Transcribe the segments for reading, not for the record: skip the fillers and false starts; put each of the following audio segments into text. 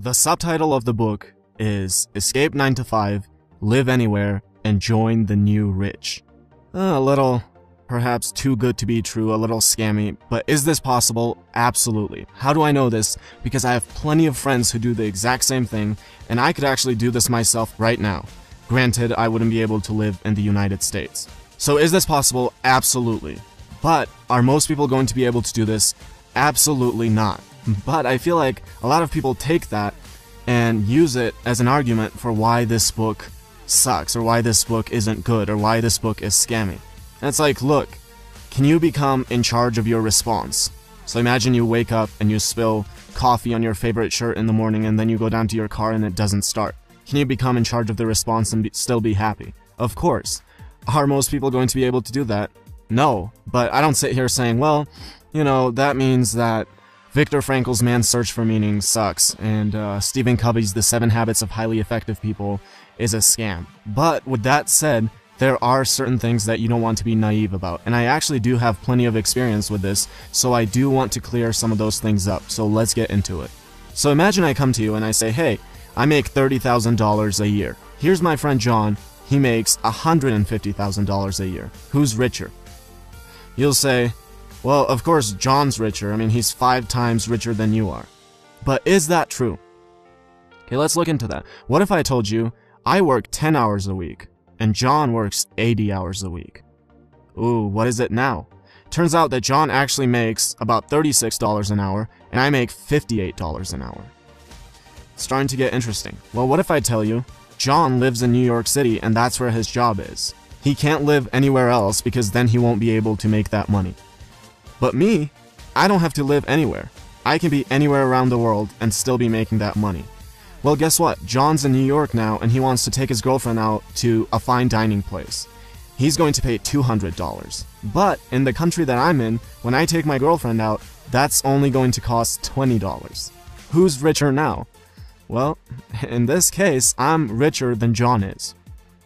The subtitle of the book is Escape 9 to 5, Live Anywhere, and Join the New Rich. A little, perhaps too good to be true, a little scammy, but is this possible? Absolutely. How do I know this? Because I have plenty of friends who do the exact same thing, and I could actually do this myself right now. Granted, I wouldn't be able to live in the United States. So is this possible? Absolutely. But are most people going to be able to do this? Absolutely not. But I feel like a lot of people take that and use it as an argument for why this book sucks, or why this book isn't good, or why this book is scammy. And it's like, look, can you become in charge of your response? So imagine you wake up and you spill coffee on your favorite shirt in the morning, and then you go down to your car and it doesn't start. Can you become in charge of the response and still be happy? Of course. Are most people going to be able to do that? No. But I don't sit here saying, well, you know, that means that Viktor Frankl's Man's Search for Meaning sucks, and Stephen Covey's The 7 Habits of Highly Effective People is a scam. But with that said, there are certain things that you don't want to be naive about, and I actually do have plenty of experience with this, so I do want to clear some of those things up, so let's get into it. So imagine I come to you and I say, hey, I make $30,000 a year. Here's my friend John, he makes $150,000 a year. Who's richer? You'll say, well, of course John's richer. I mean, he's 5 times richer than you are. But is that true? Okay, let's look into that. What if I told you I work 10 hours a week and John works 80 hours a week? Ooh, what is it now? Turns out that John actually makes about $36 an hour and I make $58 an hour. It's starting to get interesting. Well, what if I tell you John lives in New York City and that's where his job is? He can't live anywhere else because then he won't be able to make that money. But me, I don't have to live anywhere. I can be anywhere around the world and still be making that money. Well, guess what? John's in New York now and he wants to take his girlfriend out to a fine dining place. He's going to pay $200. But in the country that I'm in, when I take my girlfriend out, that's only going to cost $20. Who's richer now? Well, in this case, I'm richer than John is.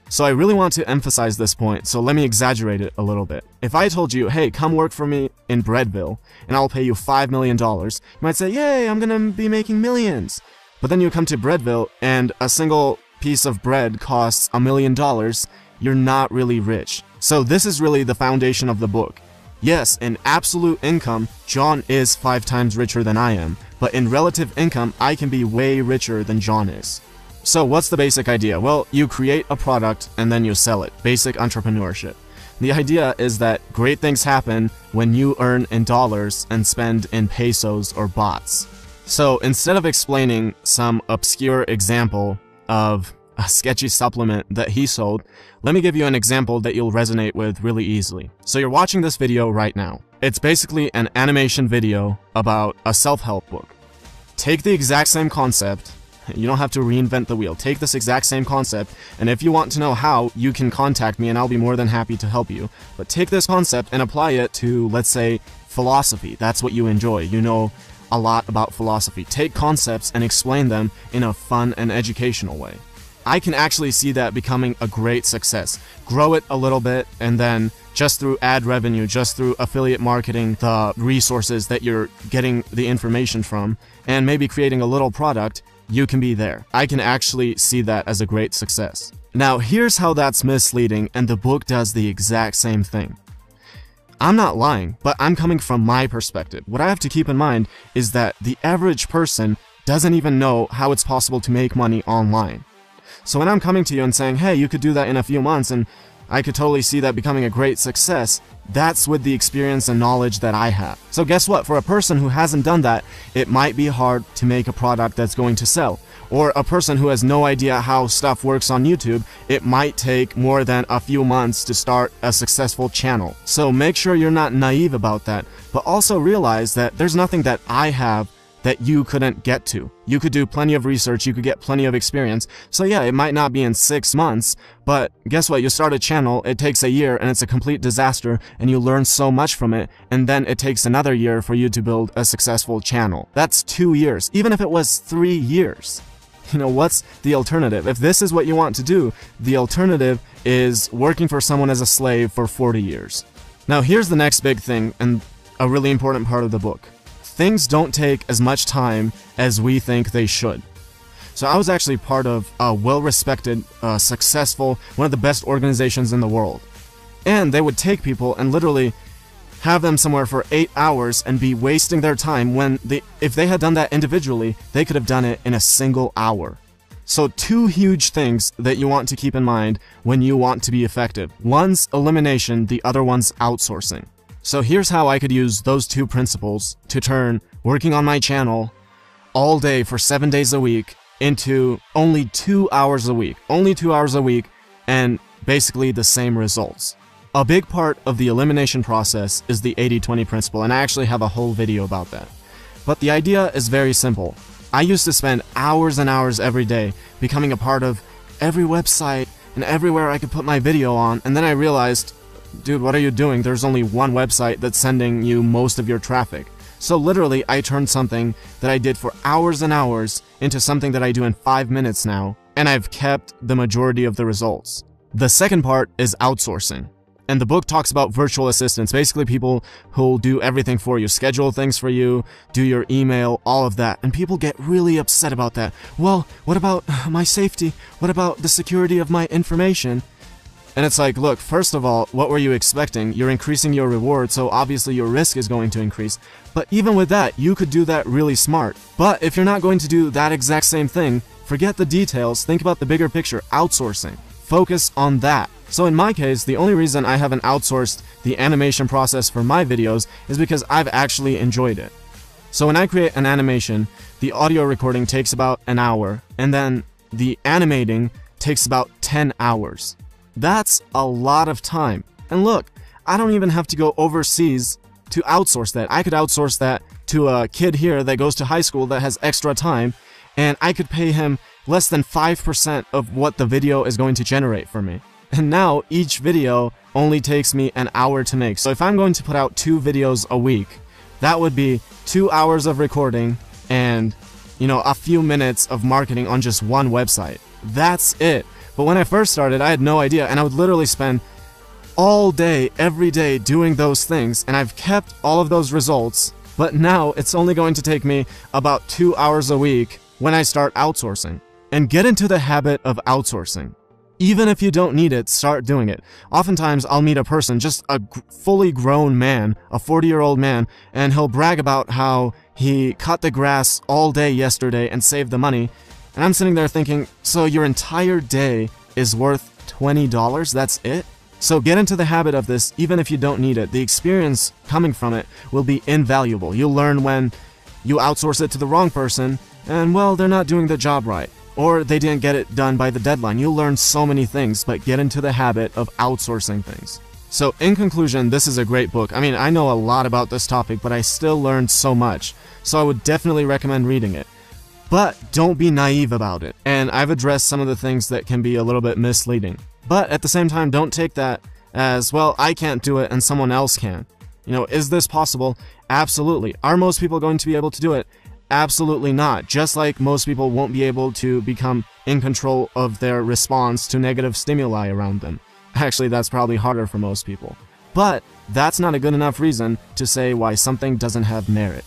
So I really want to emphasize this point, so let me exaggerate it a little bit. If I told you, hey, come work for me in Breadville, and I'll pay you $5 million, you might say, yay, I'm gonna be making millions. But then you come to Breadville, and a single piece of bread costs $1 million, you're not really rich. So this is really the foundation of the book. Yes, in absolute income, John is 5 times richer than I am, but in relative income, I can be way richer than John is. So what's the basic idea? Well, you create a product and then you sell it. Basic entrepreneurship. The idea is that great things happen when you earn in dollars and spend in pesos or bahts. So instead of explaining some obscure example of a sketchy supplement that he sold, let me give you an example that you'll resonate with really easily. So you're watching this video right now. It's basically an animation video about a self-help book. Take the exact same concept. You don't have to reinvent the wheel. Take this exact same concept, and if you want to know how, you can contact me and I'll be more than happy to help you. But take this concept and apply it to, let's say, philosophy. That's what you enjoy. You know a lot about philosophy. Take concepts and explain them in a fun and educational way. I can actually see that becoming a great success. Grow it a little bit, and then just through ad revenue, just through affiliate marketing, the resources that you're getting the information from, and maybe creating a little product, you can be there. I can actually see that as a great success. Now, here's how that's misleading, and the book does the exact same thing. I'm not lying, but I'm coming from my perspective. What I have to keep in mind is that the average person doesn't even know how it's possible to make money online. So when I'm coming to you and saying, hey, you could do that in a few months, and I could totally see that becoming a great success, that's with the experience and knowledge that I have. So guess what? For a person who hasn't done that, it might be hard to make a product that's going to sell. Or a person who has no idea how stuff works on YouTube, it might take more than a few months to start a successful channel. So make sure you're not naive about that, but also realize that there's nothing that I have that you couldn't get to. You could do plenty of research, you could get plenty of experience. So yeah, it might not be in 6 months, but guess what? You start a channel, it takes a year and it's a complete disaster and you learn so much from it, and then it takes another year for you to build a successful channel. That's 2 years, even if it was 3 years. You know, what's the alternative? If this is what you want to do, the alternative is working for someone as a slave for 40 years. Now here's the next big thing, and a really important part of the book. Things don't take as much time as we think they should. So I was actually part of a well-respected, successful, one of the best organizations in the world. And they would take people and literally have them somewhere for 8 hours and be wasting their time when if they had done that individually, they could have done it in a single hour. So 2 huge things that you want to keep in mind when you want to be effective. One's elimination, the other one's outsourcing. So here's how I could use those 2 principles to turn working on my channel all day for 7 days a week into only 2 hours a week. Only 2 hours a week and basically the same results. A big part of the elimination process is the 80-20 principle, and I actually have a whole video about that. But the idea is very simple. I used to spend hours and hours every day becoming a part of every website and everywhere I could put my video on, and then I realized, dude, what are you doing? There's only one website that's sending you most of your traffic. So literally, I turned something that I did for hours and hours into something that I do in 5 minutes now, and I've kept the majority of the results. The second part is outsourcing. And the book talks about virtual assistants, basically people who'll do everything for you, schedule things for you, do your email, all of that. And people get really upset about that. Well, what about my safety? What about the security of my information? And it's like, look, first of all, what were you expecting? You're increasing your reward, so obviously your risk is going to increase. But even with that, you could do that really smart. But if you're not going to do that exact same thing, forget the details, think about the bigger picture, outsourcing. Focus on that. So in my case, the only reason I haven't outsourced the animation process for my videos is because I've actually enjoyed it. So when I create an animation, the audio recording takes about an hour, and then the animating takes about 10 hours. That's a lot of time. And look, I don't even have to go overseas to outsource that. I could outsource that to a kid here that goes to high school that has extra time, and I could pay him less than 5% of what the video is going to generate for me. And now each video only takes me an hour to make. So if I'm going to put out 2 videos a week, that would be 2 hours of recording and, a few minutes of marketing on just one website. That's it. But when I first started, I had no idea, and I would literally spend all day, every day doing those things, and I've kept all of those results, but now it's only going to take me about 2 hours a week when I start outsourcing. And get into the habit of outsourcing. Even if you don't need it, start doing it. Oftentimes, I'll meet a person, just a fully grown man, a 40-year-old man, and he'll brag about how he cut the grass all day yesterday and saved the money. And I'm sitting there thinking, so your entire day is worth $20? That's it? So get into the habit of this, even if you don't need it. The experience coming from it will be invaluable. You'll learn when you outsource it to the wrong person, and well, they're not doing the job right. Or they didn't get it done by the deadline. You'll learn so many things, but get into the habit of outsourcing things. So in conclusion, this is a great book. I mean, I know a lot about this topic, but I still learned so much. So I would definitely recommend reading it. But don't be naive about it. And I've addressed some of the things that can be a little bit misleading. But at the same time, don't take that as, well, I can't do it and someone else can. Is this possible? Absolutely. Are most people going to be able to do it? Absolutely not. Just like most people won't be able to become in control of their response to negative stimuli around them. Actually, that's probably harder for most people. But that's not a good enough reason to say why something doesn't have merit.